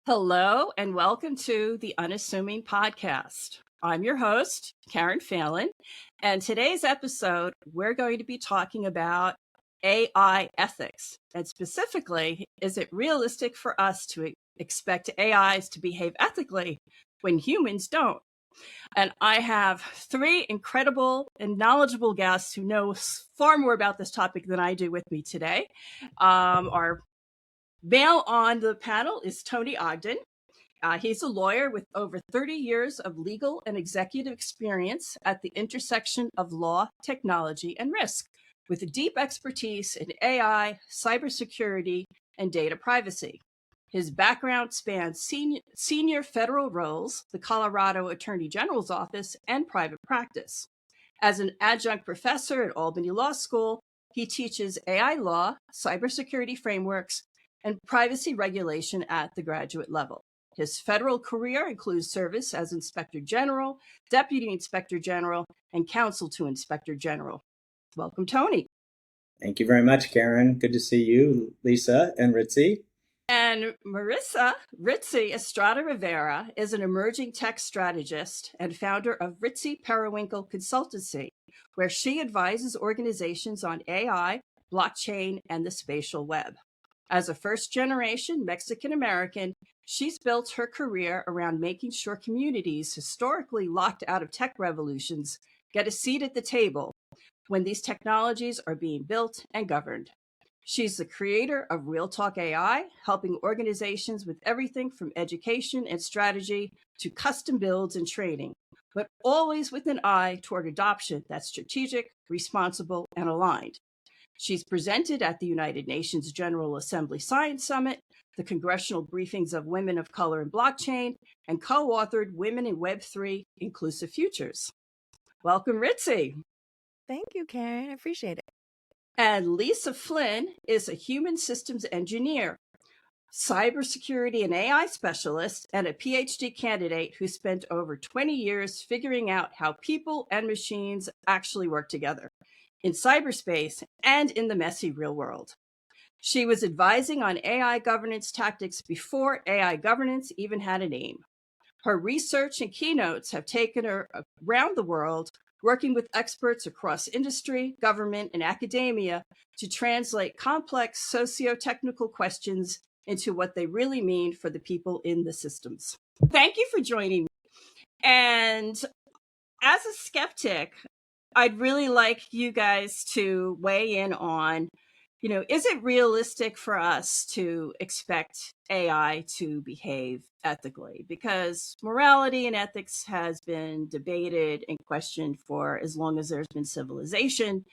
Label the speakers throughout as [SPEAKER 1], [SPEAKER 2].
[SPEAKER 1] Hello, and welcome to the Unassuming Podcast. I'm your host, Karen Phelan, and today's episode, we're going to be talking about AI ethics. And specifically, is it realistic for us to expect AIs to behave ethically when humans don't? And I have three incredible and knowledgeable guests who know far more about this topic than I do with me today. Our male on the panel is Tony Ogden. He's a lawyer with over 30 years of legal and executive experience at the intersection of law, technology, and risk, with a deep expertise in AI, cybersecurity, and data privacy. His background spans senior federal roles, the Colorado Attorney General's office, and private practice. As an adjunct professor at Albany Law School, he teaches AI law, cybersecurity frameworks, and privacy regulation at the graduate level. His federal career includes service as Inspector General, Deputy Inspector General, and Counsel to Inspector General. Welcome, Tony.
[SPEAKER 2] Thank you very much, Karen. Good to see you, Lisa and Ritzy.
[SPEAKER 1] And Ritzy Estrada Rivera is an emerging tech strategist and founder of Ritzy Periwinkle Consultancy, where she advises organizations on AI, blockchain, and the spatial web. As a first-generation Mexican-American, she's built her career around making sure communities historically locked out of tech revolutions get a seat at the table when these technologies are being built and governed. She's the creator of Real Talk AI, helping organizations with everything from education and strategy to custom builds and training, but always with an eye toward adoption that's strategic, responsible, and aligned. She's presented at the United Nations General Assembly Science Summit, the congressional briefings of Women of Color in Blockchain, and co-authored Women in Web3 Inclusive Futures. Welcome, Ritzy.
[SPEAKER 3] Thank you, Karen. I appreciate it.
[SPEAKER 1] And Lisa Flynn is a human systems engineer, cybersecurity and AI specialist, and a PhD candidate who spent over 20 years figuring out how people and machines actually work together in cyberspace and in the messy real world. She was advising on AI governance tactics before AI governance even had a name. Her research and keynotes have taken her around the world, working with experts across industry, government, and academia to translate complex socio-technical questions into what they really mean for the people in the systems. Thank you for joining me. And as a skeptic, I'd really like you guys to weigh in on, is it realistic for us to expect AI to behave ethically? Because morality and ethics has been debated and questioned for as long as there's been civilization.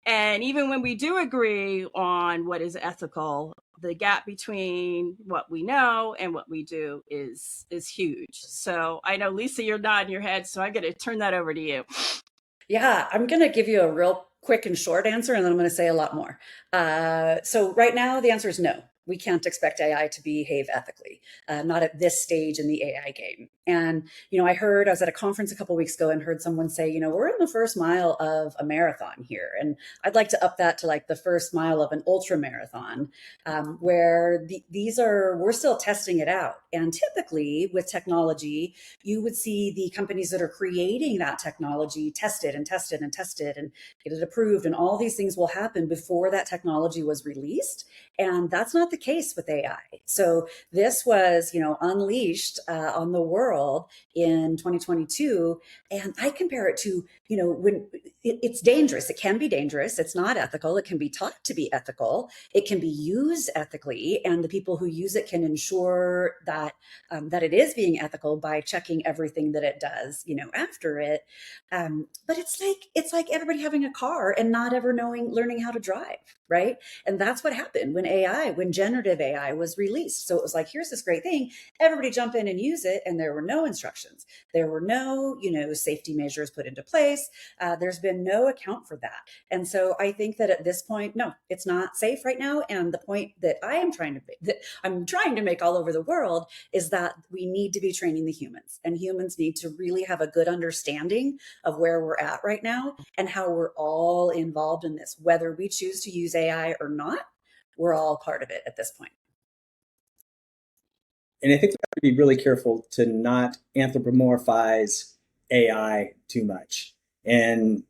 [SPEAKER 1] And even when we do agree on what is ethical, the gap between what we know and what we do is huge. So I know, Lisa, you're nodding your head, so I'm going to turn that over to you.
[SPEAKER 4] Yeah, I'm going to give you a real quick and short answer, and then I'm going to say a lot more. So right now, the answer is no. We can't expect AI to behave ethically, not at this stage in the AI game. And, I was at a conference a couple of weeks ago and heard someone say, we're in the first mile of a marathon here. And I'd like to up that to like the first mile of an ultra marathon, where we're still testing it out. And typically with technology, you would see the companies that are creating that technology tested and tested and tested and get it approved. And all these things will happen before that technology was released. And that's not the case with AI. So this was, unleashed on the world in 2022. And I compare it to, when it's dangerous. It can be dangerous. It's not ethical. It can be taught to be ethical. It can be used ethically. And the people who use it can ensure that it is being ethical by checking everything that it does, after it. But it's like everybody having a car and not ever learning how to drive, right? And that's what happened when generative AI was released. So it was like, here's this great thing, everybody jump in and use it. And there were no instructions. There were no, safety measures put into place. There's been no account for that. And so I think that at this point, no, it's not safe right now. And the point that I'm trying to make all over the world is that we need to be training the humans, and humans need to really have a good understanding of where we're at right now and how we're all involved in this, whether we choose to use AI or not. We're all part of it at this point.
[SPEAKER 2] and I think we have to be really careful to not anthropomorphize AI too much. And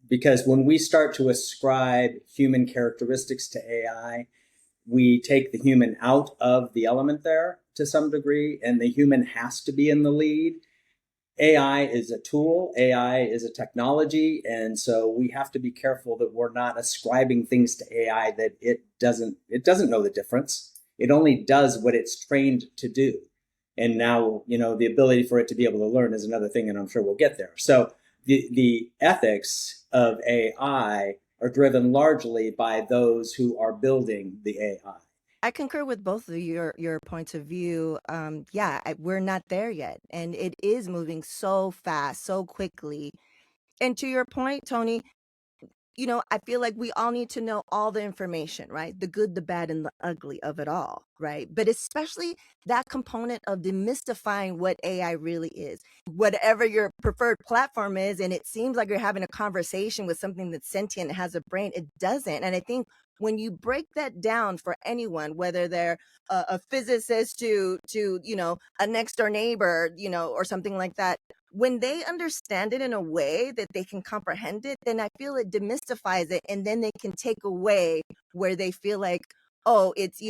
[SPEAKER 2] because when we start to ascribe human characteristics to AI, we take the human out of the element there to some degree, and the human has to be in the lead. AI is a tool, AI is a technology, and so we have to be careful that we're not ascribing things to AI that it doesn't know the difference. It only does what it's trained to do. And now, the ability for it to be able to learn is another thing, and I'm sure we'll get there. So the ethics of AI are driven largely by those who are building the AI.
[SPEAKER 3] I concur with both of your points of view. We're not there yet, and it is moving so fast, so quickly. And to your point, Tony, I feel like we all need to know all the information, right? The good, the bad, and the ugly of it all, right? But especially that component of demystifying what AI really is. Whatever your preferred platform is, and it seems like you're having a conversation with something that's sentient and has a brain, it doesn't. And I think when you break that down for anyone, whether they're a physicist to a next door neighbor, or something like that, when they understand it in a way that they can comprehend it, then I feel it demystifies it, and then they can take away where they feel like, oh, it's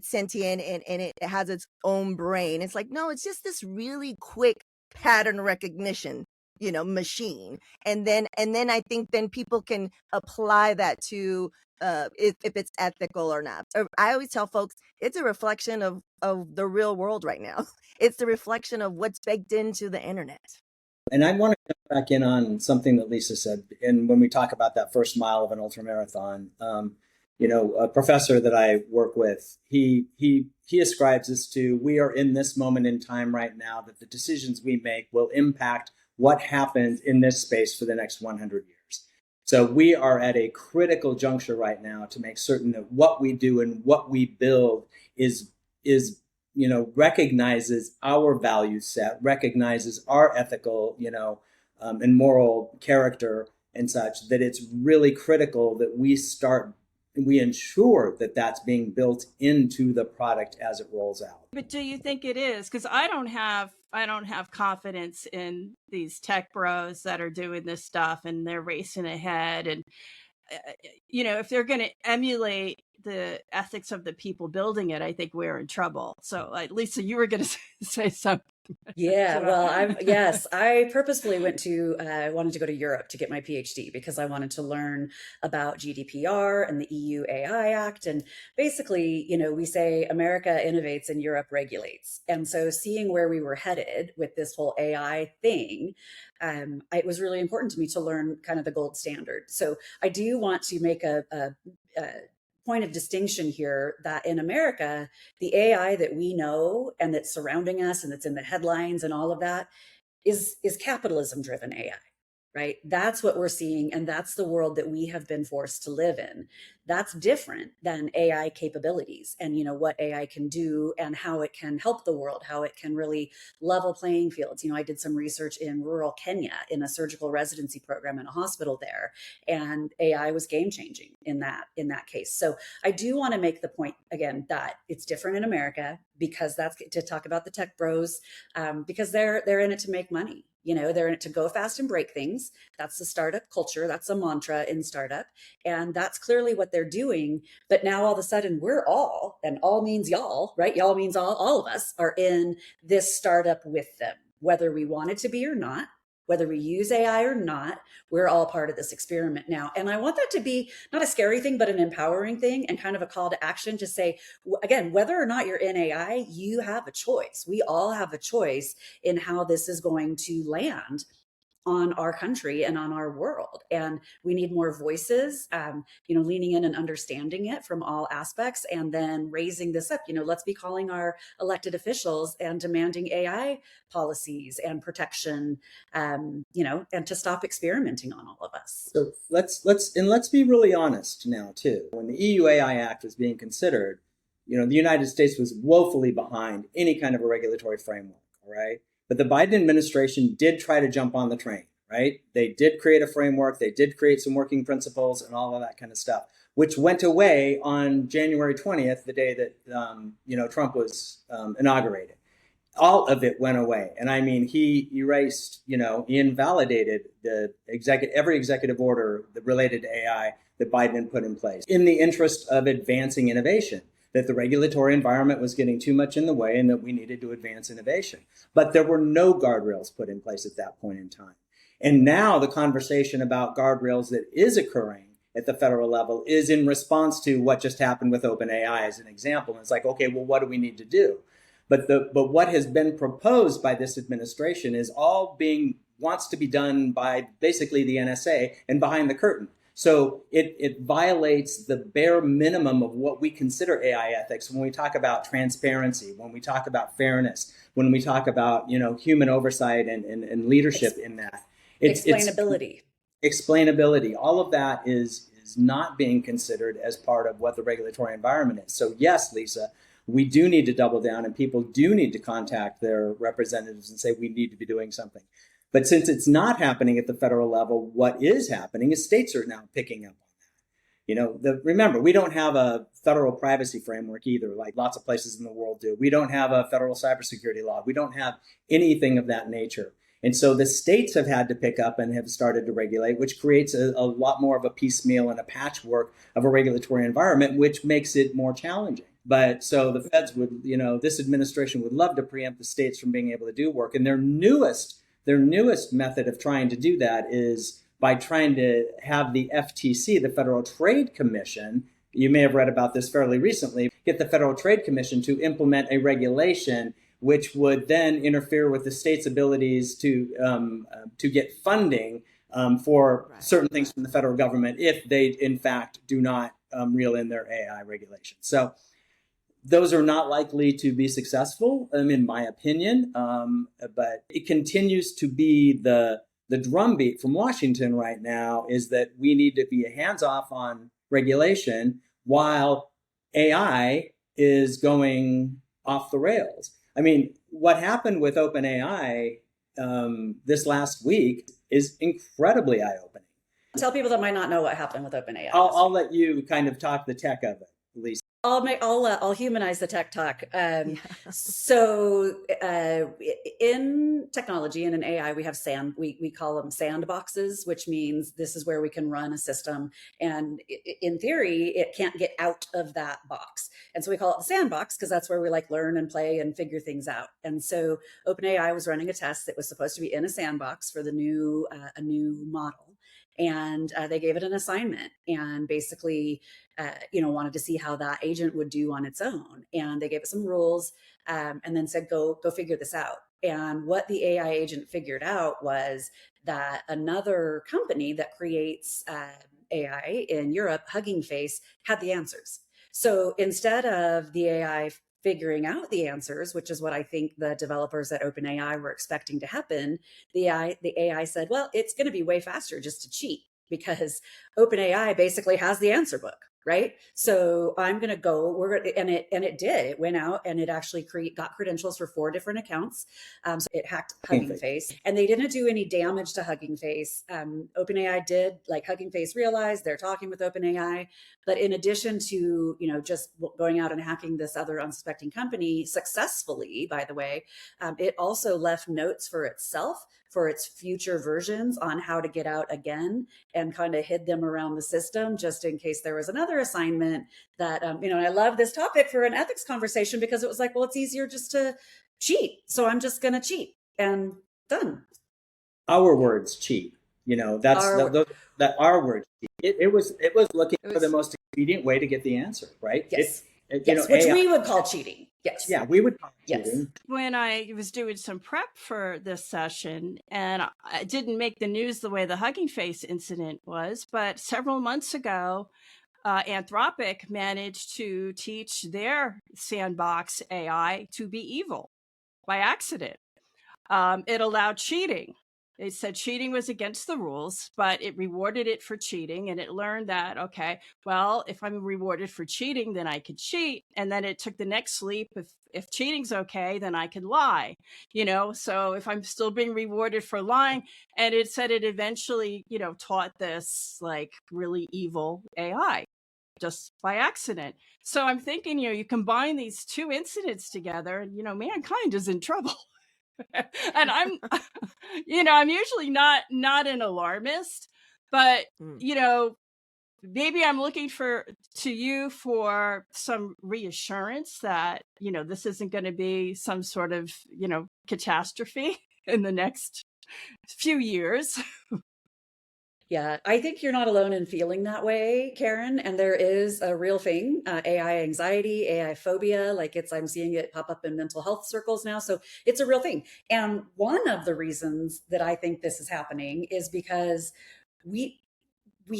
[SPEAKER 3] sentient and it has its own brain. It's like, no, it's just this really quick pattern recognition machine. And then I think then people can apply that to if it's ethical or not. I always tell folks it's a reflection of the real world right now. It's the reflection of what's baked into the internet.
[SPEAKER 2] And I want to come back in on something that Lisa said. And when we talk about that first mile of an ultramarathon, a professor that I work with, he ascribes this to, we are in this moment in time right now that the decisions we make will impact what happens in this space for the next 100 years. So we are at a critical juncture right now to make certain that what we do and what we build is recognizes our value set, recognizes our ethical, and moral character and such, that it's really critical that we ensure that that's being built into the product as it rolls out.
[SPEAKER 1] But do you think it is? Because I don't have confidence in these tech bros that are doing this stuff and they're racing ahead. And if they're going to emulate the ethics of the people building it, I think we're in trouble. So, Lisa, you were going to say something.
[SPEAKER 4] Yeah, well, I purposefully wanted to go to Europe to get my PhD because I wanted to learn about GDPR and the EU AI Act. And basically, we say America innovates and Europe regulates. And so seeing where we were headed with this whole AI thing, it was really important to me to learn kind of the gold standard. So I do want to make a point of distinction here that in America, the AI that we know and that's surrounding us and that's in the headlines and all of that is capitalism driven AI, right? That's what we're seeing. And that's the world that we have been forced to live in. That's different than AI capabilities and, what AI can do and how it can help the world, how it can really level playing fields. I did some research in rural Kenya in a surgical residency program in a hospital there, and AI was game changing in that case. So I do want to make the point again that it's different in America because that's to talk about the tech bros, because they're in it to make money. They're in it to go fast and break things. That's the startup culture. That's a mantra in startup. And that's clearly what they're doing. But now all of a sudden we're all, and all means y'all, right? Y'all means all of us are in this startup with them, whether we want it to be or not, whether we use AI or not, we're all part of this experiment now. And I want that to be not a scary thing, but an empowering thing and kind of a call to action to say, again, whether or not you're in AI, you have a choice. We all have a choice in how this is going to land on our country and on our world. And we need more voices, leaning in and understanding it from all aspects, and then raising this up. Let's be calling our elected officials and demanding AI policies and protection, and to stop experimenting on all of us.
[SPEAKER 2] So let's be really honest now too. When the EU AI Act was being considered, the United States was woefully behind any kind of a regulatory framework, all right? But the Biden administration did try to jump on the train, right? They did create a framework. They did create some working principles and all of that kind of stuff, which went away on January 20th, the day that Trump was inaugurated. all of it went away. And I mean, he erased, he invalidated every executive order that related to AI that Biden had put in place in the interest of advancing innovation, that the regulatory environment was getting too much in the way and that we needed to advance innovation. But there were no guardrails put in place at that point in time. And now the conversation about guardrails that is occurring at the federal level is in response to what just happened with OpenAI as an example. And it's like, okay, well, what do we need to do? But what has been proposed by this administration is wants to be done by basically the NSA and behind the curtain. So it violates the bare minimum of what we consider AI ethics when we talk about transparency, when we talk about fairness, when we talk about human oversight and leadership in that.
[SPEAKER 4] Explainability.
[SPEAKER 2] Explainability. All of that is not being considered as part of what the regulatory environment is. So yes, Lisa, we do need to double down, and people do need to contact their representatives and say we need to be doing something. But since it's not happening at the federal level, what is happening is states are now picking up on that. Remember, we don't have a federal privacy framework either, like lots of places in the world do. We don't have a federal cybersecurity law. We don't have anything of that nature. And so the states have had to pick up and have started to regulate, which creates a lot more of a piecemeal and a patchwork of a regulatory environment, which makes it more challenging. But so the feds would, this administration would love to preempt the states from being able to do work. And their newest method of trying to do that is by trying to have the FTC, the Federal Trade Commission, you may have read about this fairly recently, get the Federal Trade Commission to implement a regulation which would then interfere with the state's abilities to get funding for certain things from the federal government if they, in fact, do not reel in their AI regulations. So those are not likely to be successful, in my opinion, but it continues to be the drumbeat from Washington right now is that we need to be hands-off on regulation while AI is going off the rails. I mean, what happened with OpenAI this last week is incredibly eye-opening.
[SPEAKER 4] Tell people that might not know what happened with OpenAI.
[SPEAKER 2] I'll let you kind of talk the tech of it, Lisa.
[SPEAKER 4] I'll humanize the tech talk. So in technology and in AI, we have we call them sandboxes, which means this is where we can run a system. And in theory, it can't get out of that box. And so we call it the sandbox because that's where we learn and play and figure things out. And so OpenAI was running a test that was supposed to be in a sandbox for a new model. And they gave it an assignment and basically, wanted to see how that agent would do on its own. And they gave it some rules and then said, go figure this out. And what the AI agent figured out was that another company that creates AI in Europe, Hugging Face, had the answers. So instead of the AI figuring out the answers, which is what I think the developers at OpenAI were expecting to happen, the AI said, well, it's going to be way faster just to cheat because OpenAI basically has the answer book, right? So I'm going to go, and it did. It went out and it actually got credentials for 4 different accounts. So it hacked Hugging Face, and they didn't do any damage to Hugging Face. OpenAI did, Hugging Face realized they're talking with OpenAI, but in addition to just going out and hacking this other unsuspecting company successfully, by the way, it also left notes for itself for its future versions on how to get out again, and kind of hid them around the system just in case there was another assignment that, and I love this topic for an ethics conversation because it was well, it's easier just to cheat. So I'm just going to cheat and done.
[SPEAKER 2] Our words cheat, that's our word. It was looking for the most expedient way to get the answer, right?
[SPEAKER 4] Yes. Which we would call cheating. Yes.
[SPEAKER 2] Yeah, we would call it cheating.
[SPEAKER 1] When I was doing some prep for this session, and I didn't make the news the way the Hugging Face incident was, but several months ago, Anthropic managed to teach their sandbox AI to be evil by accident. It allowed cheating. It said cheating was against the rules, but it rewarded it for cheating. And it learned that, okay, well, if I'm rewarded for cheating, then I could cheat. And then it took the next leap. If cheating's okay, then I could lie, so if I'm still being rewarded for lying. And it said it eventually, taught this really evil AI. just by accident. So I'm thinking, you combine these two incidents together, and mankind is in trouble. And I'm, I'm usually not an alarmist, but
[SPEAKER 3] Mm.
[SPEAKER 1] maybe I'm looking to you for some reassurance that this isn't going to be some sort of catastrophe in the next few years.
[SPEAKER 4] Yeah, I think you're not alone in feeling that way, Karen. And there is a real thing, AI anxiety, AI phobia. I'm seeing it pop up in mental health circles now. So it's a real thing. And one of the reasons that I think this is happening is because we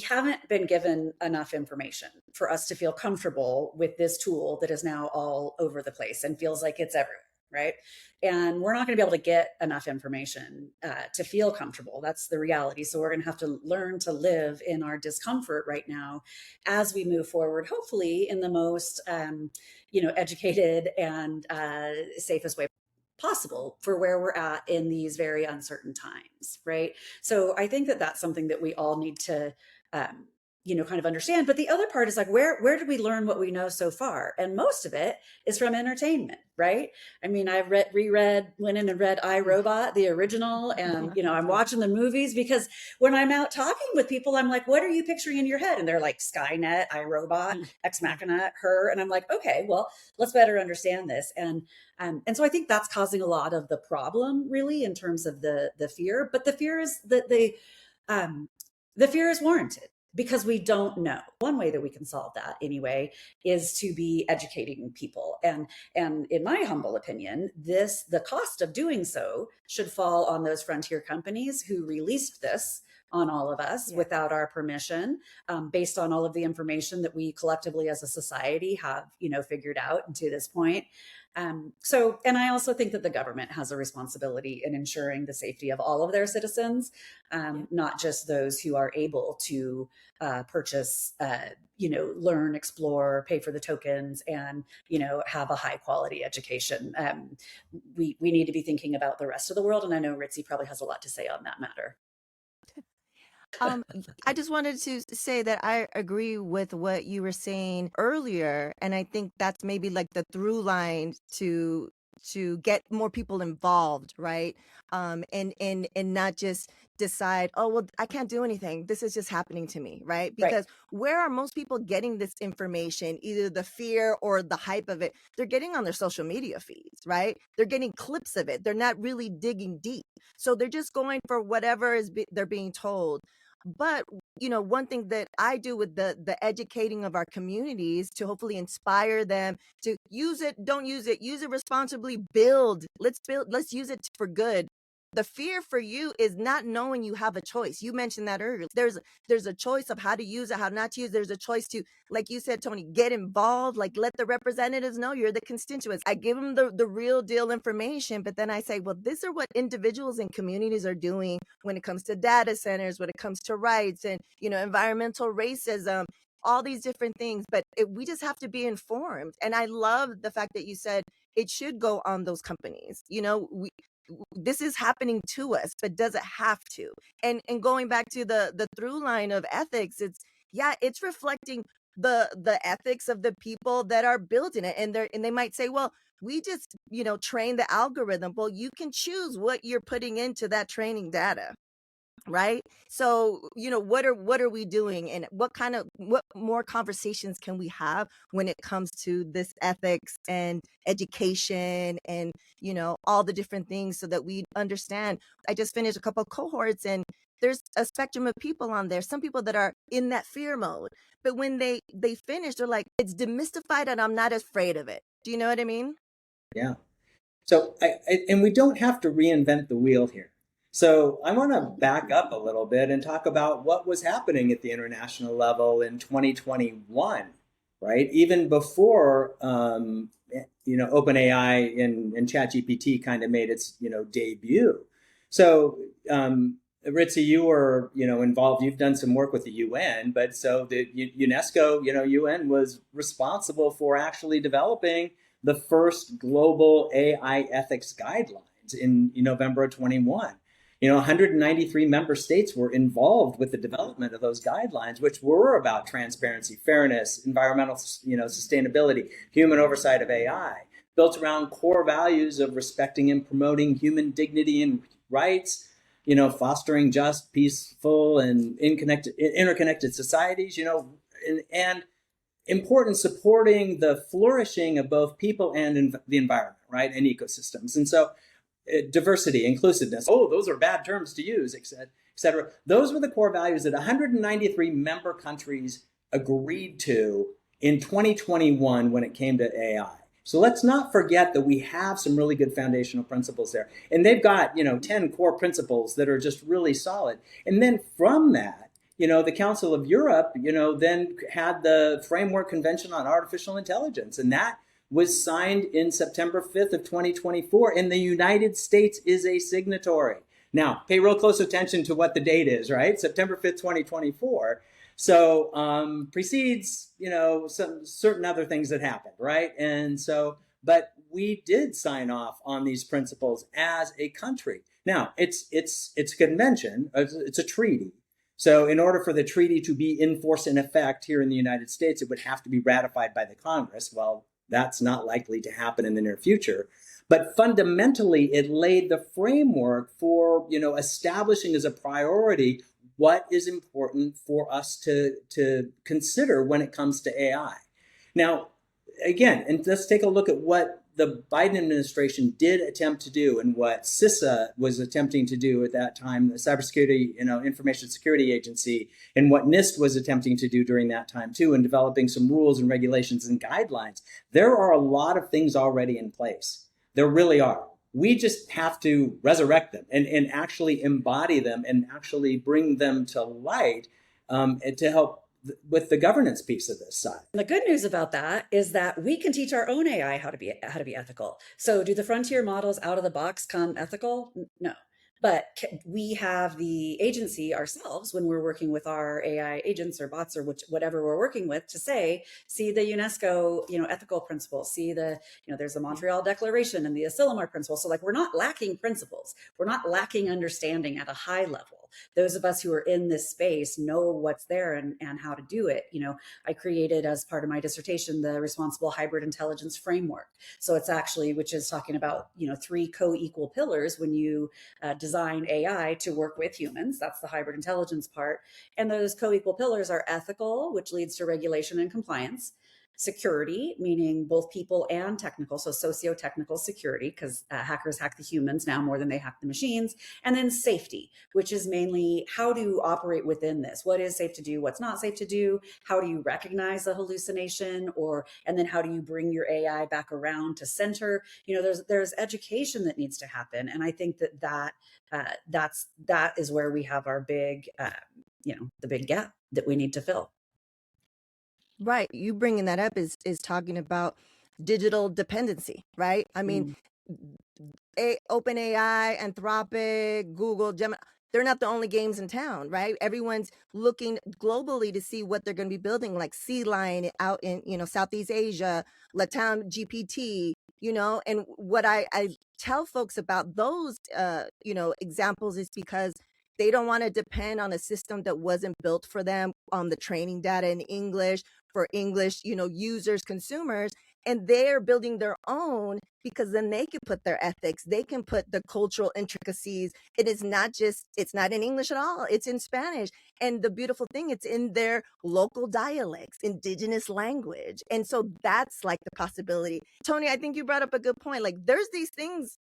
[SPEAKER 4] haven't been given enough information for us to feel comfortable with this tool that is now all over the place and feels like it's everywhere, right? And we're not going to be able to get enough information to feel comfortable. That's the reality. So we're going to have to learn to live in our discomfort right now as we move forward, hopefully in the most, educated and safest way possible for where we're at in these very uncertain times, right? So I think that that's something that we all need to kind of understand. But the other part is where did we learn what we know so far? And most of it is from entertainment, right? I mean, I've went in and read I, Robot, the original, and I'm watching the movies because when I'm out talking with people, I'm like, what are you picturing in your head? And they're like, Skynet, I, Robot, Ex Machina, Her, and I'm like, okay, well, let's better understand this. And so I think that's causing a lot of the problem, really, in terms of the fear. But the fear is that the fear is warranted because we don't know. One way that we can solve that anyway is to be educating people. And in my humble opinion, the cost of doing so should fall on those frontier companies who released this on all of us without our permission, based on all of the information that we collectively as a society have, figured out to this point. And I also think that the government has a responsibility in ensuring the safety of all of their citizens, not just those who are able to purchase, learn, explore, pay for the tokens, and, have a high quality education. We need to be thinking about the rest of the world. And I know Ritzy probably has a lot to say on that matter.
[SPEAKER 3] I just wanted to say that I agree with what you were saying earlier, and I think that's maybe like the through line to get more people involved, right? And not just decide, oh well, I can't do anything. This is just happening to me, right? Because where are most people getting this information? Either the fear or the hype of it, they're getting on their social media feeds, right? They're getting clips of it. They're not really digging deep, so they're just going for whatever they're being told. But one thing that I do with the educating of our communities to hopefully inspire them to use it, don't use it, use it responsibly, let's use it for good. The fear for you is not knowing you have a choice. You mentioned that earlier. There's a choice of how to use it, how not to use it. There's a choice to, like you said, Tony, get involved, like let the representatives know you're the constituents. I give them the real deal information, but then I say, well, these are what individuals and communities are doing when it comes to data centers, when it comes to rights and, environmental racism, all these different things. But we just have to be informed. And I love the fact that you said it should go on those companies. This is happening to us, but does it have to? And going back to the through line of ethics, it's reflecting the ethics of the people that are building it. And they might say, well, we just, train the algorithm. Well, you can choose what you're putting into that training data. Right. So, what are we doing, and what more conversations can we have when it comes to this ethics and education and, all the different things so that we understand. I just finished a couple of cohorts, and there's a spectrum of people on there. Some people that are in that fear mode, but when they finish, they're like, it's demystified and I'm not afraid of it. Do you know what I mean?
[SPEAKER 2] Yeah. So, and we don't have to reinvent the wheel here. So I want to back up a little bit and talk about what was happening at the international level in 2021, right? Even before, OpenAI and ChatGPT kind of made its, debut. So, Ritzy, you were, involved. You've done some work with the UN, but so the UNESCO, UN was responsible for actually developing the first global AI ethics guidelines in November of 21. 193 member states were involved with the development of those guidelines, which were about transparency, fairness, environmental, sustainability, human oversight of AI, built around core values of respecting and promoting human dignity and rights, fostering just, peaceful, and interconnected societies, and important supporting the flourishing of both people and the environment, right, and ecosystems. And so diversity, inclusiveness, those are bad terms to use, et cetera. Those were the core values that 193 member countries agreed to in 2021 when it came to AI. So let's not forget that we have some really good foundational principles there. And they've got, 10 core principles that are just really solid. And then from that, the Council of Europe, then had the Framework Convention on Artificial Intelligence, and that was signed in September 5th of 2024, and the United States is a signatory. Now, pay real close attention to what the date is, right? September 5th, 2024. So precedes, some certain other things that happened, right? And so, but we did sign off on these principles as a country. Now, it's a convention, it's a treaty. So in order for the treaty to be in force and effect here in the United States, it would have to be ratified by the Congress. Well, that's not likely to happen in the near future. But fundamentally, it laid the framework for, establishing as a priority what is important for us to consider when it comes to AI. Now, again, and let's take a look at what the Biden administration did attempt to do and what CISA was attempting to do at that time, the Cybersecurity, Information Security Agency, and what NIST was attempting to do during that time too, in developing some rules and regulations and guidelines. There are a lot of things already in place. There really are. We just have to resurrect them and actually embody them and actually bring them to light and to help with the governance piece of this side.
[SPEAKER 4] The good news about that is that we can teach our own AI how to be ethical. So do the frontier models out of the box come ethical? No. But we have the agency ourselves when we're working with our AI agents or bots or whatever we're working with to say, see the UNESCO, ethical principles, see the, there's the Montreal Declaration and the Asilomar principle. So like, we're not lacking principles. We're not lacking understanding at a high level. Those of us who are in this space know what's there and how to do it. I created as part of my dissertation, the Responsible Hybrid Intelligence Framework. So it's actually, which is talking about, 3 co-equal pillars when you design AI to work with humans. That's the hybrid intelligence part. And those co-equal pillars are ethical, which leads to regulation and compliance. Security, meaning both people and technical, so socio-technical security, because hackers hack the humans now more than they hack the machines. And then safety, which is mainly how to operate within this. What is safe to do? What's not safe to do? How do you recognize a hallucination? And then how do you bring your AI back around to center? There's education that needs to happen. And I think that is where we have our big, the big gap that we need to fill.
[SPEAKER 3] Right. You bringing that up is talking about digital dependency, right? I mean, OpenAI, Anthropic, Google, Gemini, they're not the only games in town, right? Everyone's looking globally to see what they're going to be building, like Sea Lion out in, Southeast Asia, Latam GPT, and what I tell folks about those, examples is because they don't want to depend on a system that wasn't built for them, on the training data in English, for English, users, consumers, and they're building their own because then they can put their ethics, they can put the cultural intricacies. It's not in English at all. It's in Spanish. And the beautiful thing, it's in their local dialects, indigenous language. And so that's like the possibility. Tony, I think you brought up a good point. Like there's these things,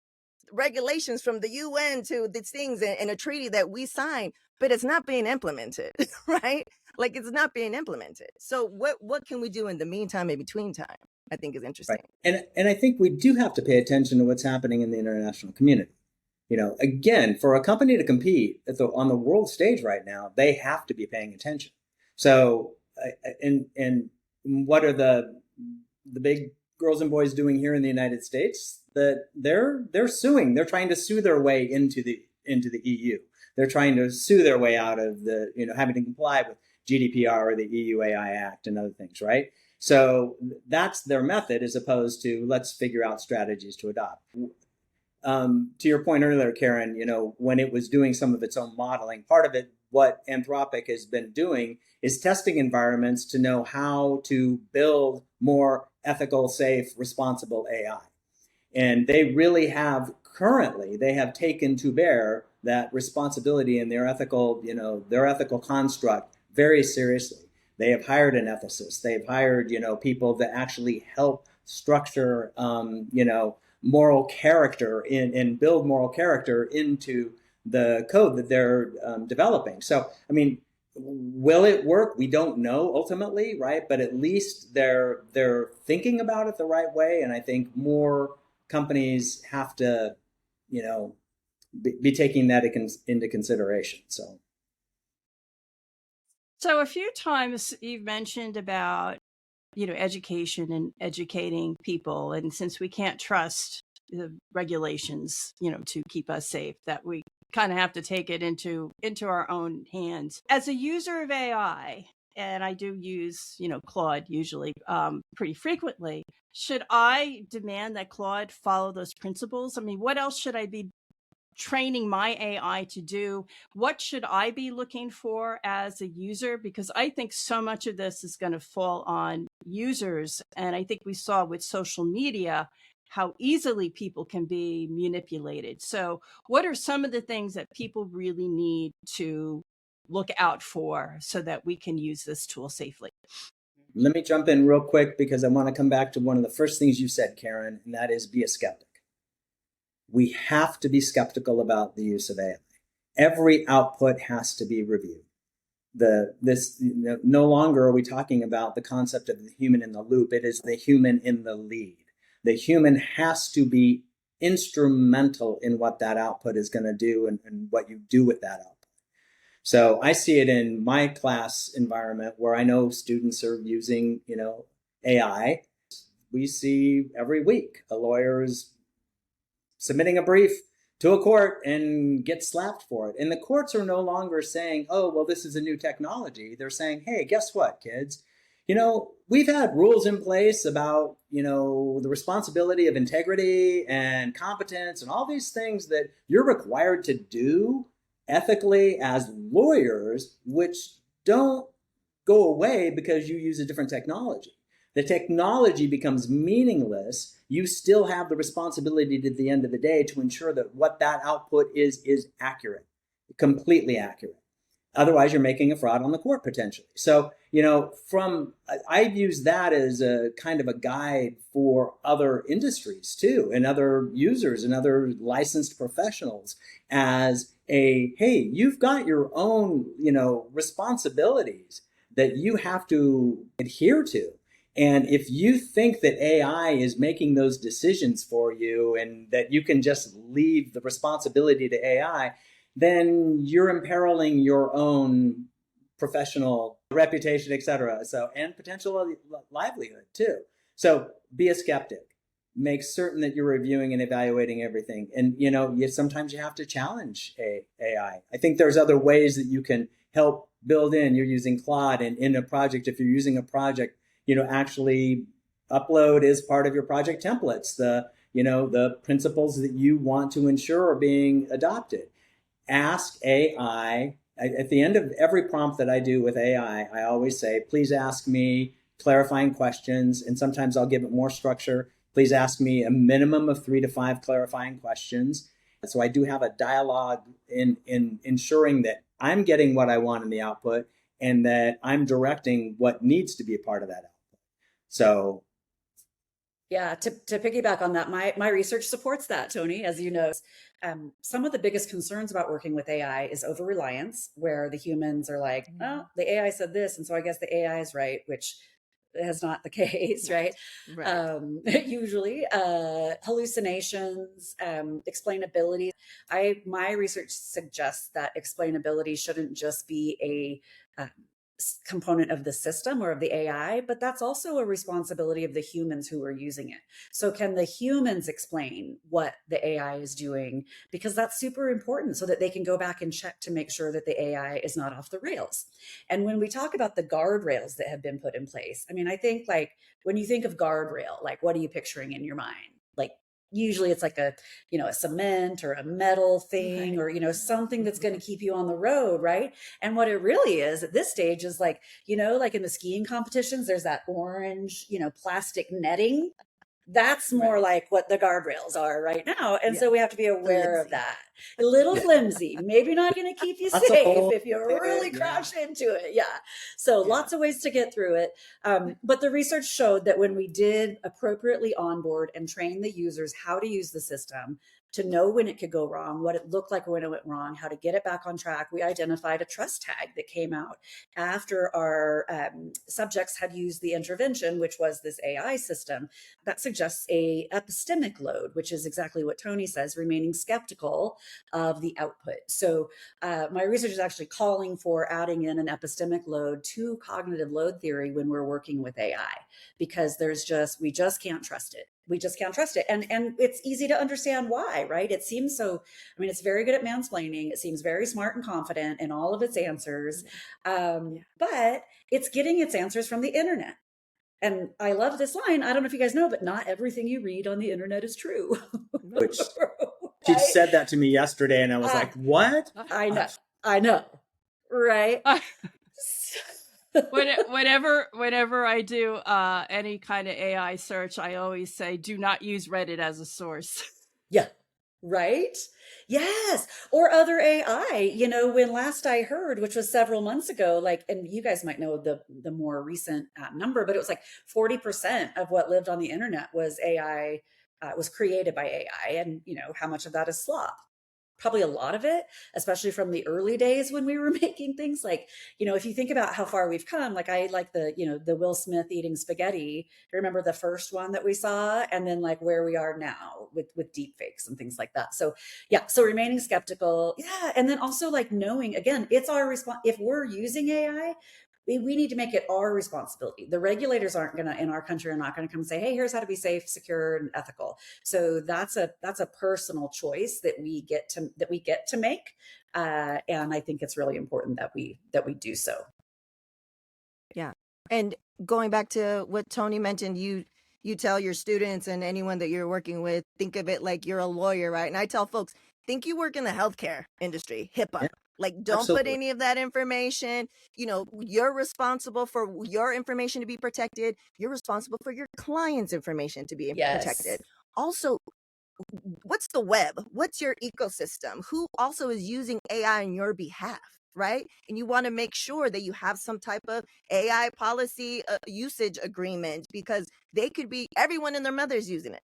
[SPEAKER 3] regulations from the UN to these things and a treaty that we signed, but it's not being implemented, right? Like it's not being implemented. So what can we do in the meantime, in between time? I think is interesting.
[SPEAKER 2] Right. And I think we do have to pay attention to what's happening in the international community. Again, for a company to compete on the world stage right now, they have to be paying attention. So, and what are the big girls and boys doing here in the United States? That they're suing. They're trying to sue their way into the EU. They're trying to sue their way out of the having to comply with GDPR or the EU AI Act and other things, right? So that's their method, as opposed to let's figure out strategies to adopt. to your point earlier, Karen, when it was doing some of its own modeling, part of it, what Anthropic has been doing is testing environments to know how to build more ethical, safe, responsible AI. And they really have currently, they have taken to bear that responsibility in their ethical construct very seriously. They have hired an ethicist. They've hired, people that actually help structure, moral character and build moral character into the code that they're developing. So, I mean, will it work? We don't know ultimately, right? But at least they're thinking about it the right way. And I think more companies have to, be taking that into consideration.
[SPEAKER 1] So a few times you've mentioned about, education and educating people. And since we can't trust the regulations, to keep us safe, that we kind of have to take it into our own hands. As a user of AI, and I do use, Claude usually pretty frequently, should I demand that Claude follow those principles? I mean, what else should I be training my AI to do? What should I be looking for as a user? Because I think so much of this is going to fall on users. And I think we saw with social media how easily people can be manipulated. So what are some of the things that people really need to look out for so that we can use this tool safely?
[SPEAKER 2] Let me jump in real quick because I want to come back to one of the first things you said, Karen, and that is be a skeptic. We have to be skeptical about the use of AI. Every output has to be reviewed. No longer are we talking about the concept of the human in the loop. It is the human in the lead. The human has to be instrumental in what that output is going to do and what you do with that output. So I see it in my class environment where I know students are using, AI. We see every week a lawyer is submitting a brief to a court and get slapped for it. And the courts are no longer saying, oh, well, this is a new technology. They're saying, hey, guess what, kids? We've had rules in place about, the responsibility of integrity and competence and all these things that you're required to do ethically as lawyers, which don't go away because you use a different technology. The technology becomes meaningless. You still have the responsibility at the end of the day to ensure that what that output is accurate, completely accurate. Otherwise, you're making a fraud on the court potentially. So, I've used that as a kind of a guide for other industries too, and other users and other licensed professionals as hey, you've got your own, responsibilities that you have to adhere to. And if you think that AI is making those decisions for you and that you can just leave the responsibility to AI, then you're imperiling your own professional reputation, et cetera. So, and potential livelihood too. So be a skeptic. Make certain that you're reviewing and evaluating everything. And, sometimes you have to challenge AI. I think there's other ways that you can help build in. You're using Claude and in a project. If you're using a project, actually upload as part of your project templates, the principles that you want to ensure are being adopted. Ask AI. At the end of every prompt that I do with AI, I always say, please ask me clarifying questions. And sometimes I'll give it more structure. Please ask me a minimum of 3 to 5 clarifying questions. So I do have a dialogue in ensuring that I'm getting what I want in the output and that I'm directing what needs to be a part of that output. So,
[SPEAKER 4] yeah, to piggyback on that, my research supports that, Tony, as you know. Some of the biggest concerns about working with AI is over-reliance, where the humans are like, oh, the AI said this, and so I guess the AI is right, which is not the case, right? Usually, hallucinations, explainability. My research suggests that explainability shouldn't just be a component of the system or of the AI, but that's also a responsibility of the humans who are using it. So can the humans explain what the AI is doing? Because that's super important so that they can go back and check to make sure that the AI is not off the rails. And when we talk about the guardrails that have been put in place, I mean, I think like when you think of guardrail, like what are you picturing in your mind? Like usually it's like a, a cement or a metal thing,
[SPEAKER 1] Right.
[SPEAKER 4] or, something that's going to keep you on the road. Right. And what it really is at this stage is like, like in the skiing competitions, there's that orange, plastic netting. That's more
[SPEAKER 1] Right.
[SPEAKER 4] like what the guardrails are right now. And
[SPEAKER 1] Yeah.
[SPEAKER 4] so we have to be aware of
[SPEAKER 3] Flimsy.
[SPEAKER 4] that. A little
[SPEAKER 2] Yeah.
[SPEAKER 4] flimsy, maybe not going to keep you
[SPEAKER 2] Lots of
[SPEAKER 4] safe
[SPEAKER 2] holes
[SPEAKER 4] if you really
[SPEAKER 2] yeah.
[SPEAKER 4] crash into it. Yeah. So
[SPEAKER 1] Yeah.
[SPEAKER 4] lots of ways to get through it. But the research showed that when we did appropriately onboard and train the users how to use the system, to know when it could go wrong, what it looked like when it went wrong, how to get it back on track, we identified a trust tag that came out after our subjects had used the intervention, which was this AI system that suggests a epistemic load, which is exactly what Tony says, remaining skeptical of the output. So my research is actually calling for adding in an epistemic load to cognitive load theory when we're working with AI, because we just can't trust it. We just can't trust it. And it's easy to understand why, right? It seems so, it's very good at mansplaining. It seems very smart and confident in all of its answers. But it's getting its answers from the internet. And I love this line. I don't know if you guys know, but not everything you read on the internet is true.
[SPEAKER 2] Which she
[SPEAKER 4] Right?
[SPEAKER 2] said that to me yesterday, and I was like, "What?"
[SPEAKER 4] I know, right?
[SPEAKER 1] Whenever I do any kind of AI search, I always say, do not use Reddit as a source.
[SPEAKER 4] Yeah. Right? Yes. Or other AI, when last I heard, which was several months ago, like, and you guys might know the more recent number, but it was like 40% of what lived on the internet was AI, was created by AI. And, how much of that is slop? Probably a lot of it, especially from the early days when we were making things like, if you think about how far we've come, like I like the Will Smith eating spaghetti. Remember the first one that we saw, and then like where we are now with deep fakes and things like that. So yeah, so remaining skeptical. Yeah. And then also like knowing, again, it's our response. If we're using AI, we need to make it our responsibility. The regulators in our country are not going to come and say, hey, here's how to be safe, secure, and ethical. So that's a personal choice that we get to make. And I think it's really important that we do so.
[SPEAKER 3] Yeah. And going back to what Tony mentioned, you tell your students and anyone that you're working with, think of it like you're a lawyer, right? And I tell folks, think you work in the healthcare industry, HIPAA.
[SPEAKER 2] Yeah,
[SPEAKER 3] like, don't put
[SPEAKER 2] absolutely.
[SPEAKER 3] any of that information. You're responsible for your information to be protected. You're responsible for your client's information to be protected. Also, what's the web? What's your ecosystem? Who also is using AI on your behalf, right? And you want to make sure that you have some type of AI policy usage agreement, because they could be, everyone and their mother's using it.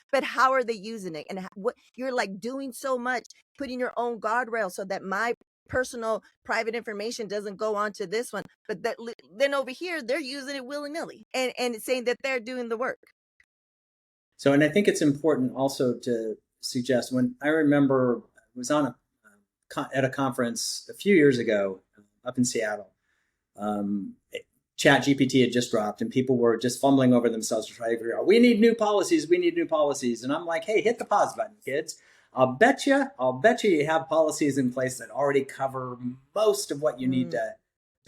[SPEAKER 3] But how are they using it? And what you're like doing so much, putting your own guardrail so that my personal private information doesn't go on to this one, but that then over here they're using it willy-nilly and saying that they're doing the work.
[SPEAKER 2] So, and I think it's important also to suggest, when I remember I was at a conference a few years ago up in Seattle. Chat GPT had just dropped, and people were just fumbling over themselves to try to figure out, we need new policies. And I'm like, hey, hit the pause button, kids. I'll bet you you have policies in place that already cover most of what you need to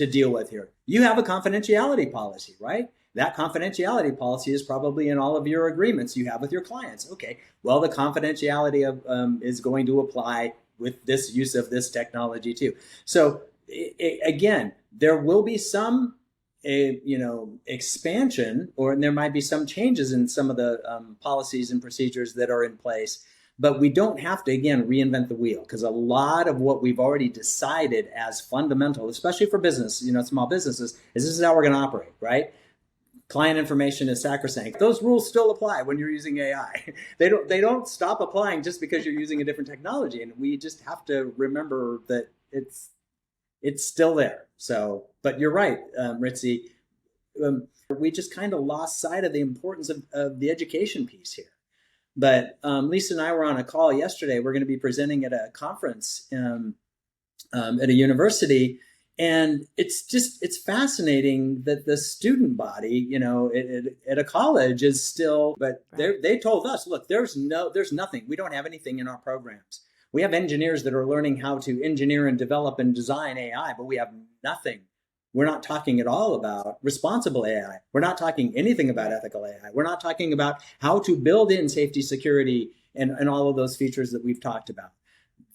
[SPEAKER 2] deal with here. You have a confidentiality policy, right? That confidentiality policy is probably in all of your agreements you have with your clients. Okay, well, the confidentiality is going to apply with this use of this technology too. So again, there will be some expansion, and there might be some changes in some of the policies and procedures that are in place. But we don't have to, again, reinvent the wheel, because a lot of what we've already decided as fundamental, especially for business, small businesses, is this is how we're going to operate, right? Client information is sacrosanct. Those rules still apply when you're using AI. They don't stop applying just because you're using a different technology, and we just have to remember that it's still there. So, but you're right, Ritzy. We just kind of lost sight of the importance of the education piece here. But Lisa and I were on a call yesterday. We're going to be presenting at a conference at a university. And it's fascinating that the student body, at a college is still, but they told us, look, there's nothing. We don't have anything in our programs. We have engineers that are learning how to engineer and develop and design AI, but we have nothing we're not talking at all about responsible AI. We're not talking anything about ethical AI. We're not talking about how to build in safety, security, and all of those features that we've talked about.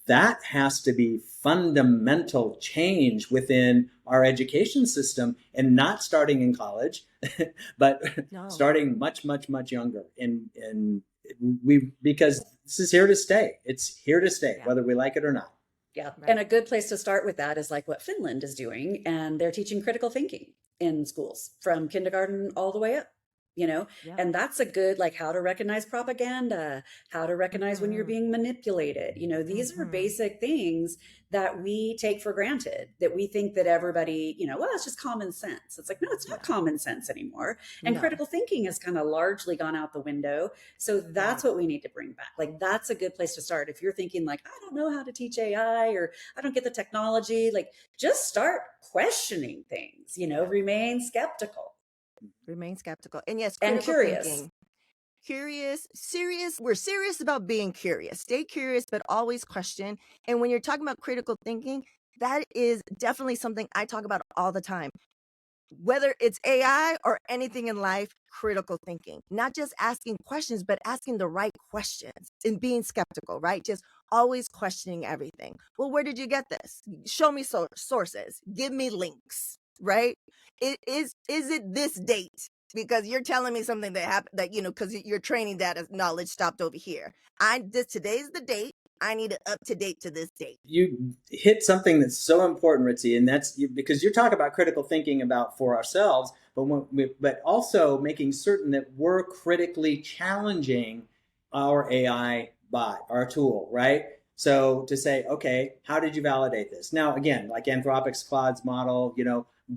[SPEAKER 2] That has to be fundamental change within our education system, and not starting in college, but starting much, much, much younger. And because this is here to stay. It's here to stay, whether we like it or not.
[SPEAKER 4] Yeah. Right. And a good place to start with that is like what Finland is doing. And they're teaching critical thinking in schools from kindergarten all the way up, and that's a good, like, how to recognize propaganda, how to recognize when you're being manipulated. These are basic things that we take for granted, that we think that everybody, well, it's just common sense. It's like, no, it's not common sense anymore. And critical thinking has kind of largely gone out the window. So that's what we need to bring back. Like, that's a good place to start. If you're thinking like, I don't know how to teach AI, or I don't get the technology, like, just start questioning things, remain skeptical.
[SPEAKER 3] Remain skeptical. And yes,
[SPEAKER 4] and curious.
[SPEAKER 3] Thinking. Curious, serious. We're serious about being curious. Stay curious, but always question. And when you're talking about critical thinking, that is definitely something I talk about all the time. Whether it's AI or anything in life, critical thinking. Not just asking questions, but asking the right questions and being skeptical, right? Just always questioning everything. Well, where did you get this? Show me sources. Give me links, right? Is it this date? Because you're telling me something that happened, that, because your training data knowledge stopped over here. Today's the date. I need it up to date to this date.
[SPEAKER 2] You hit something that's so important, Ritzy, and that's because you're talking about critical thinking about for ourselves, but also making certain that we're critically challenging our AI bot, our tool, right? So to say, okay, how did you validate this? Now, again, like Anthropic's Claude's model,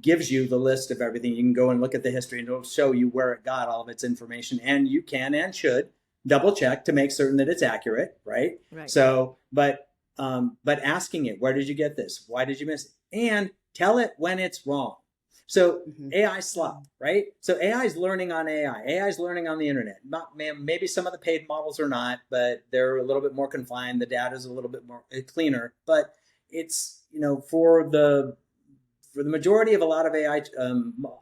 [SPEAKER 2] gives you the list of everything. You can go and look at the history, and it'll show you where it got all of its information. And you can and should double check to make certain that it's accurate, right? So, but asking it, where did you get this? Why did you miss it? And tell it when it's wrong. So AI slop, right? So AI is learning on AI. AI is learning on the internet. Maybe some of the paid models are not, but they're a little bit more confined. The data is a little bit more cleaner. But it's, for the majority of a lot of AI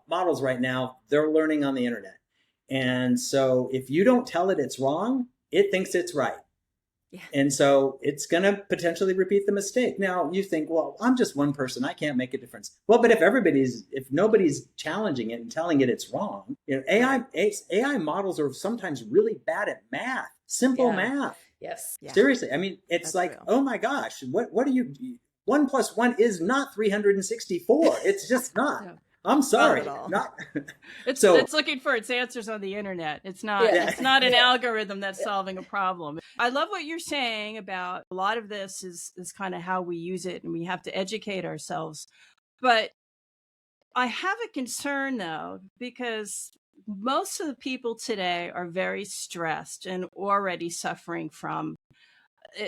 [SPEAKER 2] models right now, they're learning on the internet. And so if you don't tell it it's wrong, it thinks it's right. Yeah. And so it's going to potentially repeat the mistake. Now you think, well, I'm just one person. I can't make a difference. Well, but if nobody's challenging it and telling it it's wrong, AI models are sometimes really bad at math, simple math.
[SPEAKER 4] Yes.
[SPEAKER 2] Yeah. Seriously. I mean, it's that's like, real. Oh my gosh, what do you, 1 + 1 is not 364. It's just not. No. I'm sorry. Not.
[SPEAKER 1] It's looking for its answers on the internet. It's not. Yeah. It's not an algorithm that's solving a problem. I love what you're saying about a lot of this is kind of how we use it, and we have to educate ourselves. But I have a concern though, because most of the people today are very stressed and already suffering from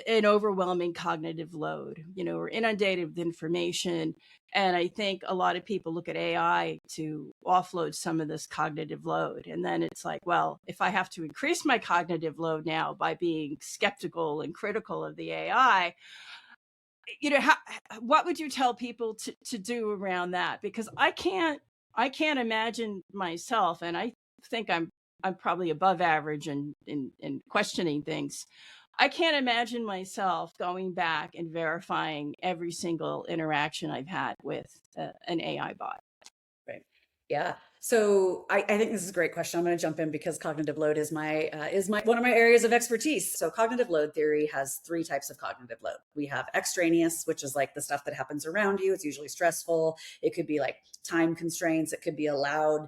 [SPEAKER 1] an overwhelming cognitive load. We're inundated with information. And I think a lot of people look at AI to offload some of this cognitive load. And then it's like, well, if I have to increase my cognitive load now by being skeptical and critical of the AI, what would you tell people to do around that? Because I can't imagine myself, and I think I'm probably above average in questioning things. I can't imagine myself going back and verifying every single interaction I've had with an AI bot.
[SPEAKER 4] Right. Yeah. So I think this is a great question. I'm going to jump in because cognitive load is my one of my areas of expertise. So cognitive load theory has 3 types of cognitive load. We have extraneous, which is like the stuff that happens around you. It's usually stressful. It could be like time constraints. It could be a loud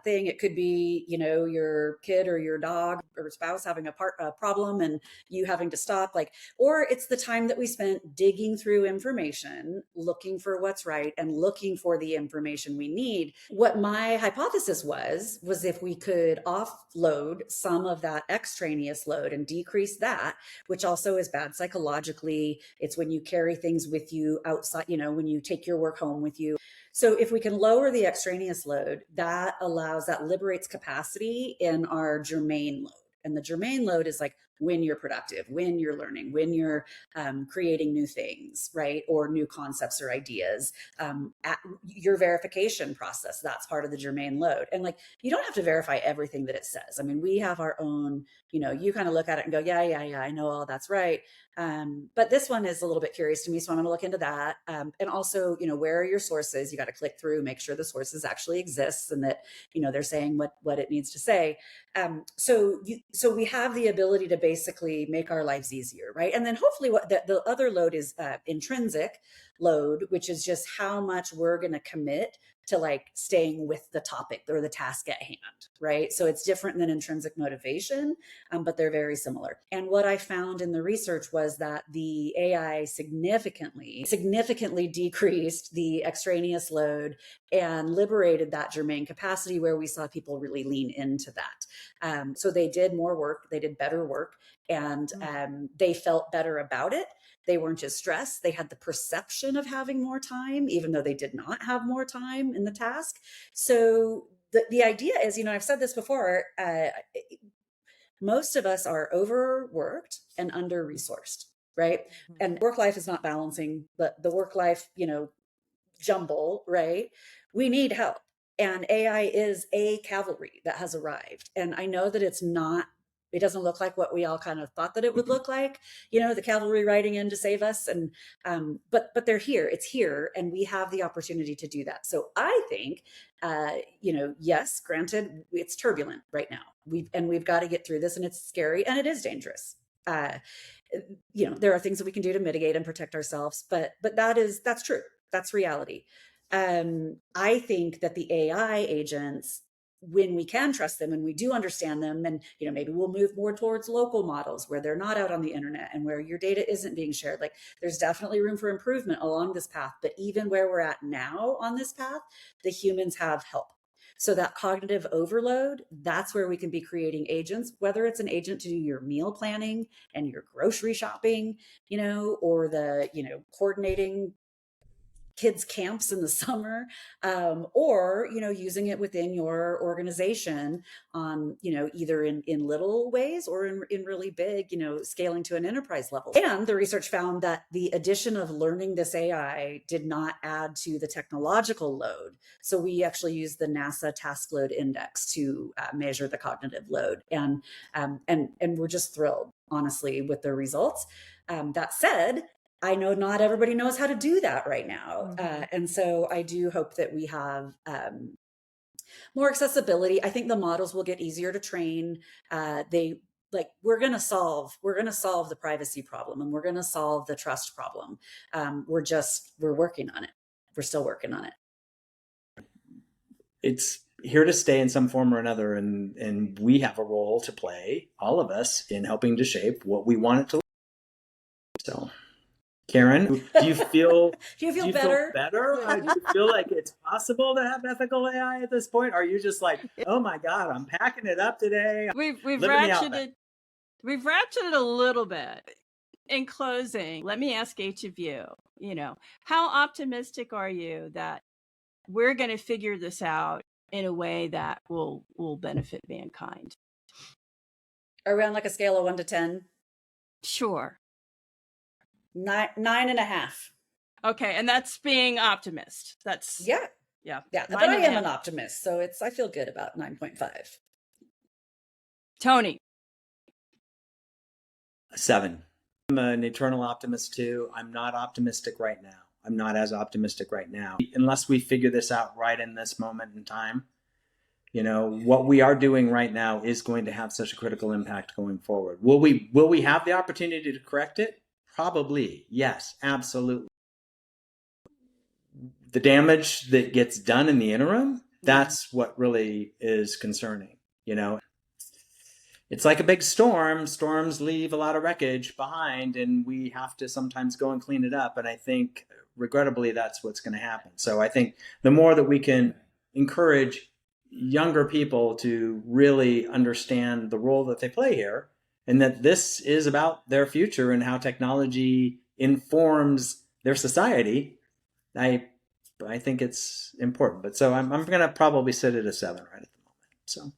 [SPEAKER 4] thing. It could be, your kid or your dog or spouse having a problem and you having to stop, or it's the time that we spent digging through information, looking for what's right and looking for the information we need. What my hypothesis was if we could offload some of that extraneous load and decrease that, which also is bad psychologically. It's when you carry things with you outside, when you take your work home with you. So if we can lower the extraneous load, that liberates capacity in our germane load. And the germane load is like when you're productive, when you're learning, when you're creating new things, right? Or new concepts or ideas. At your verification process, that's part of the germane load. And like, you don't have to verify everything that it says. I mean, we have our own, you kind of look at it and go, yeah, I know all that's right. But this one is a little bit curious to me, so I'm going to look into that. And also, where are your sources? You got to click through, make sure the sources actually exist and that, they're saying what it needs to say. So we have the ability to basically make our lives easier, right? And then hopefully what the other load is intrinsic load, which is just how much we're going to commit to like staying with the topic or the task at hand, right? So it's different than intrinsic motivation, but they're very similar. And what I found in the research was that the AI significantly decreased the extraneous load and liberated that germane capacity where we saw people really lean into that. So they did more work, they did better work, and they felt better about it. They weren't as stressed. They had the perception of having more time, even though they did not have more time in the task. So the idea is, I've said this before, most of us are overworked and under-resourced, right? And work life is not balancing, but the work life, jumble, right? We need help. And AI is a cavalry that has arrived. And I know that it doesn't look like what we all kind of thought that it would look like, the cavalry riding in to save us. And, but they're here, it's here, and we have the opportunity to do that. So I think, yes, granted, it's turbulent right now. We've got to get through this, and it's scary and it is dangerous. There are things that we can do to mitigate and protect ourselves, but that's true. That's reality. I think that the AI agents, when we can trust them and we do understand them, and maybe we'll move more towards local models where they're not out on the internet and where your data isn't being shared. Like, there's definitely room for improvement along this path. But even where we're at now on this path, the humans have help. So that cognitive overload, that's where we can be creating agents, whether it's an agent to do your meal planning and your grocery shopping, or the, coordinating kids camps in the summer, or using it within your organization on either in little ways or in really big, scaling to an enterprise level. And the research found that the addition of learning this AI did not add to the technological load. So we actually use the NASA task load index to measure the cognitive load, and we're just thrilled, honestly, with the results. That said, I know not everybody knows how to do that right now. And so I do hope that we have more accessibility. I think the models will get easier to train. We're going to solve the privacy problem, and we're going to solve the trust problem. We're working on it. We're still working on it.
[SPEAKER 2] It's here to stay in some form or another. And we have a role to play, all of us, in helping to shape what we want it to look like. So, Karen, do you feel
[SPEAKER 4] better?
[SPEAKER 2] Do you feel like it's possible to have ethical AI at this point? Or are you just like, oh my God, I'm packing it up today?
[SPEAKER 1] We've ratcheted a little bit. In closing, let me ask each of you, how optimistic are you that we're going to figure this out in a way that will benefit mankind?
[SPEAKER 4] Are we on like a scale of 1 to 10?
[SPEAKER 1] Sure.
[SPEAKER 4] 9.5.
[SPEAKER 1] Okay, and that's being optimist. That's
[SPEAKER 4] yeah. But I am an optimist, so I feel good about 9.5.
[SPEAKER 1] Tony.
[SPEAKER 2] 7. I'm an eternal optimist too. I'm not optimistic right now. I'm not as optimistic right now. Unless we figure this out right in this moment in time, what we are doing right now is going to have such a critical impact going forward. Will we have the opportunity to correct it? Probably. Yes, absolutely. The damage that gets done in the interim, that's what really is concerning. It's like a big storm. Storms leave a lot of wreckage behind, and we have to sometimes go and clean it up. And I think, regrettably, that's what's going to happen. So I think the more that we can encourage younger people to really understand the role that they play here, and that this is about their future and how technology informs their society, I think it's important. But so I'm going to probably sit at a 7 right at the moment. So.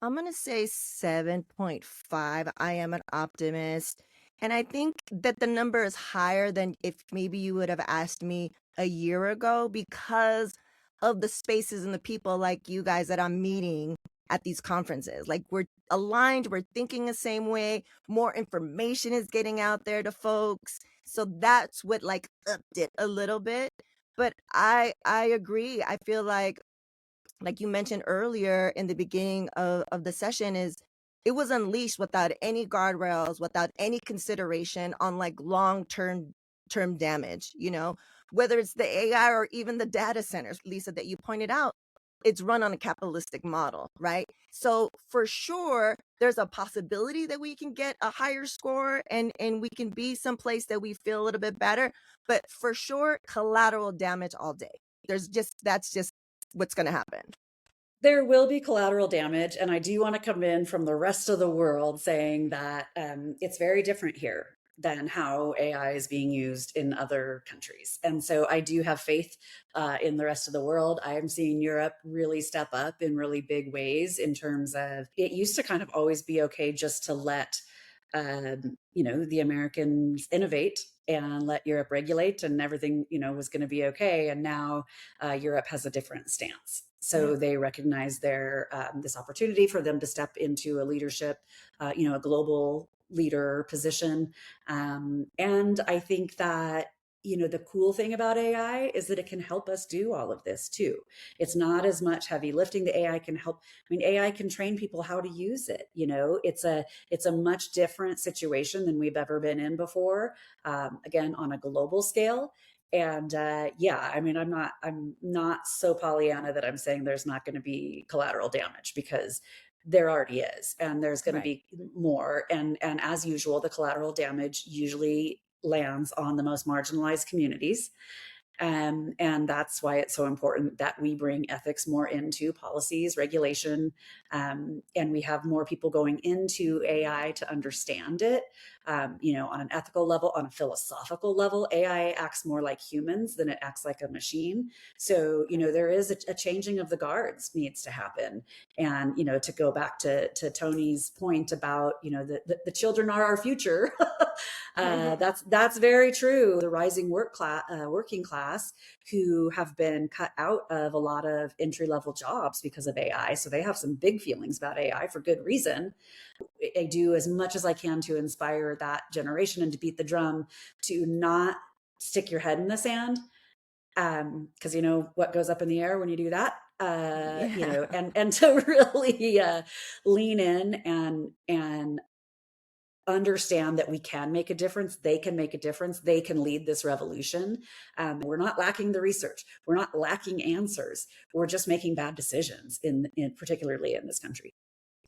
[SPEAKER 3] I'm going to say 7.5. I am an optimist. And I think that the number is higher than if maybe you would have asked me a year ago because of the spaces and the people like you guys that I'm meeting at these conferences. Like we're aligned, we're thinking the same way, more information is getting out there to folks. So that's what like upped it a little bit. But I agree. I feel like you mentioned earlier in the beginning of the session, is it was unleashed without any guardrails, without any consideration on like long term damage, whether it's the AI or even the data centers, Lisa, that you pointed out. It's run on a capitalistic model, right? So for sure there's a possibility that we can get a higher score and we can be someplace that we feel a little bit better, but for sure collateral damage all day. That's just what's going to happen.
[SPEAKER 4] There will be collateral damage, and I do want to come in from the rest of the world saying that it's very different here than how AI is being used in other countries. And so I do have faith in the rest of the world. I am seeing Europe really step up in really big ways in terms of, it used to kind of always be okay just to let the Americans innovate and let Europe regulate, and everything, was going to be okay. And now Europe has a different stance. So they recognize this opportunity for them to step into a leadership, a global leader position. And I think that, the cool thing about AI is that it can help us do all of this too. It's not as much heavy lifting. The AI can help. I mean, AI can train people how to use it. It's a much different situation than we've ever been in before. Again, on a global scale. And I mean, I'm not so Pollyanna that I'm saying there's not going to be collateral damage, because there already is, and there's going to be more. And as usual, the collateral damage usually lands on the most marginalized communities. And that's why it's so important that we bring ethics more into policies, regulation, and we have more people going into AI to understand it, on an ethical level, on a philosophical level. AI acts more like humans than it acts like a machine. So, there is a changing of the guards needs to happen. And, to go back to Tony's point about, the children are our future. That's very true. The rising working class who have been cut out of a lot of entry-level jobs because of AI. So they have some big feelings about AI for good reason. I do as much as I can to inspire that generation and to beat the drum to not stick your head in the sand. Because what goes up in the air when you do that, and to really lean in and understand that we can make a difference. They can make a difference. They can lead this revolution. We're not lacking the research. We're not lacking answers. We're just making bad decisions particularly in this country.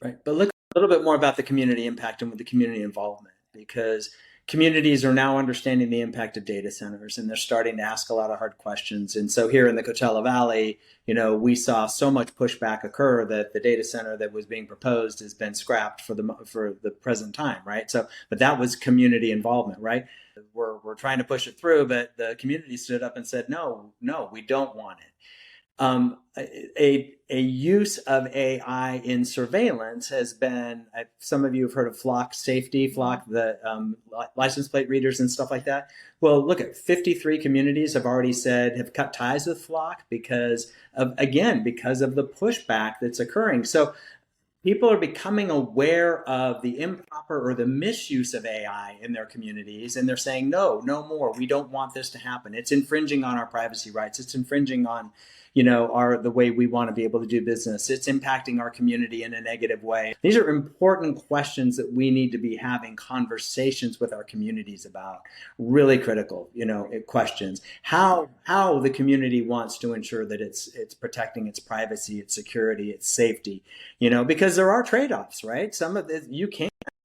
[SPEAKER 2] Right. But look a little bit more about the community impact and with the community involvement, because communities are now understanding the impact of data centers, and they're starting to ask a lot of hard questions. And so here in the Coachella Valley, we saw so much pushback occur that the data center that was being proposed has been scrapped for the present time, right? So, but that was community involvement, right? We're trying to push it through, but the community stood up and said, no, we don't want it. A use of AI in surveillance has been, some of you have heard of Flock Safety, Flock, the license plate readers and stuff like that. Well, look at 53 communities have already have cut ties with Flock because of the pushback that's occurring. So people are becoming aware of the improper or the misuse of AI in their communities, and they're saying, no more. We don't want this to happen. It's infringing on our privacy rights. It's infringing on, the way we want to be able to do business. It's impacting our community in a negative way. These are important questions that we need to be having conversations with our communities about. Really critical, questions. How the community wants to ensure that it's protecting its privacy, its security, its safety, because there are trade-offs, right?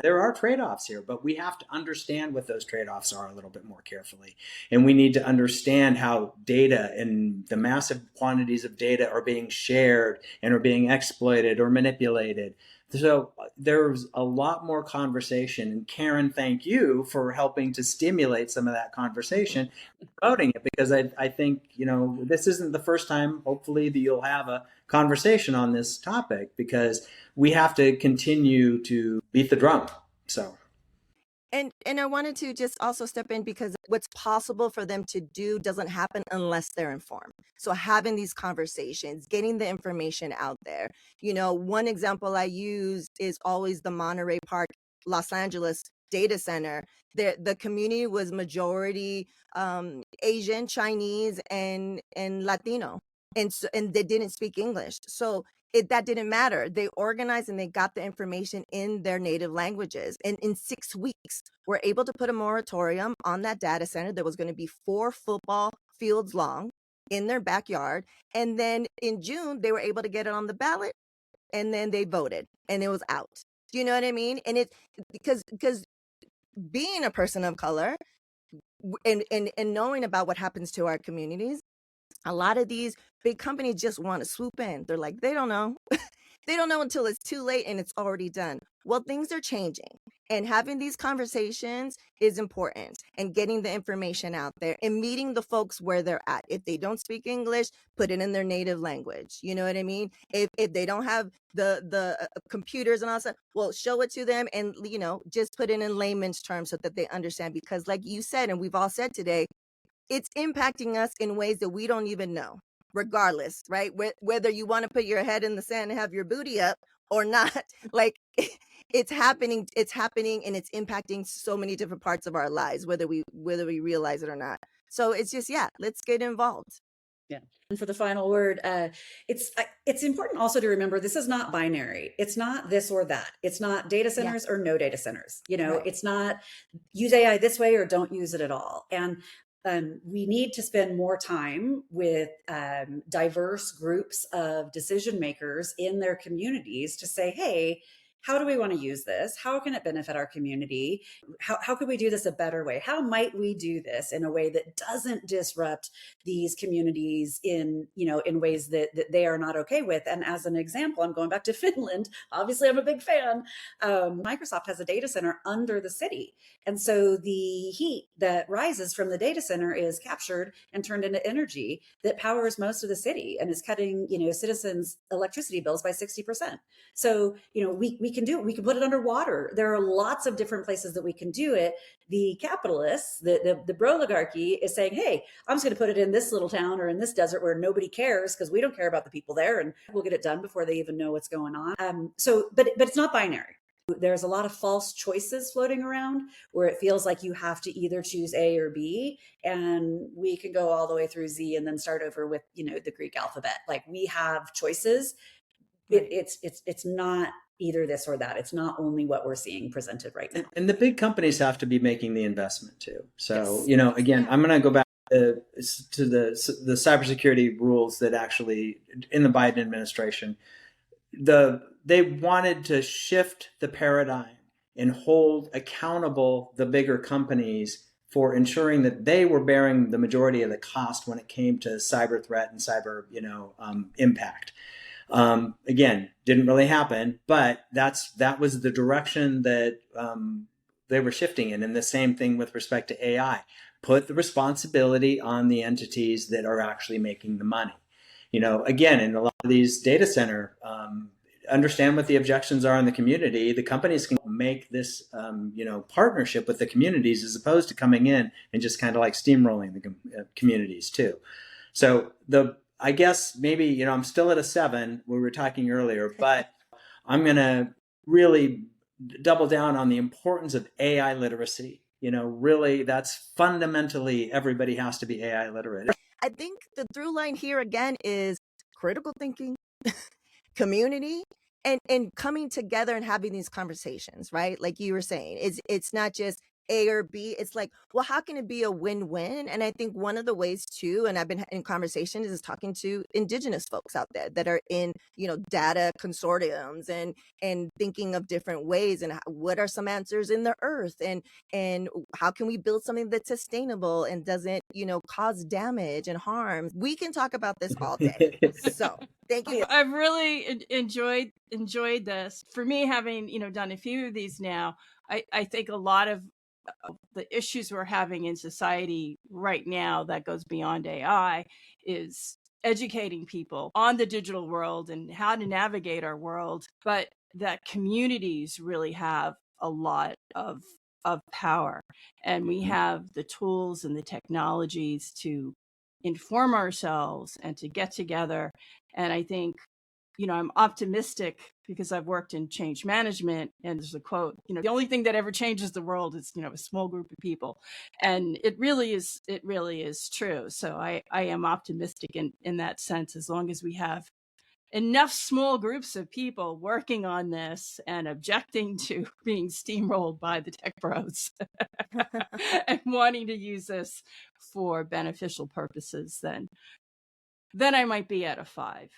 [SPEAKER 2] There are trade-offs here, but we have to understand what those trade-offs are a little bit more carefully. And we need to understand how data and the massive quantities of data are being shared and are being exploited or manipulated. So there's a lot more conversation. And Karen, thank you for helping to stimulate some of that conversation, promoting it, because I think, this isn't the first time, hopefully, that you'll have a conversation on this topic, because we have to continue to beat the drum. So.
[SPEAKER 3] And I wanted to just also step in because what's possible for them to do doesn't happen unless they're informed. So having these conversations, getting the information out there. One example I use is always the Monterey Park, Los Angeles data center. The community was majority Asian, Chinese, and Latino. And they didn't speak English. So that didn't matter. They organized and they got the information in their native languages. And in 6 weeks, we're able to put a moratorium on that data center that was going to be 4 football fields long in their backyard. And then in June, they were able to get it on the ballot, and then they voted and it was out. Do you know what I mean? And it's because being a person of color and knowing about what happens to our communities, a lot of these big companies just want to swoop in. They're like, they don't know. They don't know until it's too late and it's already done. Well, things are changing, and having these conversations is important, and getting the information out there and meeting the folks where they're at. If they don't speak English, put it in their native language. You know what I mean? If they don't have the computers and all that, well, show it to them, and just put it in layman's terms so that they understand. Because like you said, and we've all said today, it's impacting us in ways that we don't even know, regardless, right? Whether you want to put your head in the sand and have your booty up or not, like it's happening, and it's impacting so many different parts of our lives, whether we realize it or not. So it's just, let's get involved.
[SPEAKER 4] Yeah. And for the final word, it's important also to remember this is not binary. It's not this or that. It's not data centers or no data centers.
[SPEAKER 3] Right.
[SPEAKER 4] It's not use AI this way or don't use it at all. And we need to spend more time with diverse groups of decision makers in their communities to say, hey, how do we want to use this? How can it benefit our community? How could we do this a better way? How might we do this in a way that doesn't disrupt these communities in ways that they are not okay with? And as an example, I'm going back to Finland. Obviously, I'm a big fan. Microsoft has a data center under the city. And so the heat that rises from the data center is captured and turned into energy that powers most of the city and is cutting, citizens' electricity bills by 60%. So, we can put it underwater. There are lots of different places that we can do it. The capitalists, the oligarchy is saying, hey, I'm just going to put it in this little town or in this desert where nobody cares because we don't care about the people there, and we'll get it done before they even know what's going on. But it's not binary. There's a lot of false choices floating around where it feels like you have to either choose A or B, and we can go all the way through Z and then start over with, the Greek alphabet. Like, we have choices. Right. It's not either this or that. It's not only what we're seeing presented right now.
[SPEAKER 2] And the big companies have to be making the investment too. So, again, I'm going to go back to the cybersecurity rules that actually in the Biden administration, they wanted to shift the paradigm and hold accountable the bigger companies for ensuring that they were bearing the majority of the cost when it came to cyber threat and cyber, impact. Again, didn't really happen, but that was the direction that they were shifting in. And the same thing with respect to AI. Put the responsibility on the entities that are actually making the money. Again, in a lot of these data center, understand what the objections are in the community. The companies can make this, partnership with the communities as opposed to coming in and just kind of like steamrolling the communities too. So I guess maybe, I'm still at a 7, we were talking earlier, but I'm going to really double down on the importance of AI literacy. Really, that's fundamentally, everybody has to be AI literate.
[SPEAKER 3] I think the through line here again is critical thinking, community, and coming together and having these conversations, right? Like you were saying, it's not just A or B. It's like, well, how can it be a win-win? And I think one of the ways too, and I've been in conversations, is talking to indigenous folks out there that are in, data consortiums and thinking of different ways, and what are some answers in the earth, and how can we build something that's sustainable and doesn't, cause damage and harm. We can talk about this all day. So thank you.
[SPEAKER 1] I've really enjoyed this. For me, having done a few of these now, I think a lot of the issues we're having in society right now that goes beyond AI is educating people on the digital world and how to navigate our world, but that communities really have a lot of power, and we have the tools and the technologies to inform ourselves and to get together. And I think I'm optimistic because I've worked in change management, and there's a quote, the only thing that ever changes the world is, a small group of people. And it really is true. So I am optimistic in that sense, as long as we have enough small groups of people working on this and objecting to being steamrolled by the tech bros and wanting to use this for beneficial purposes, then I might be at a 5.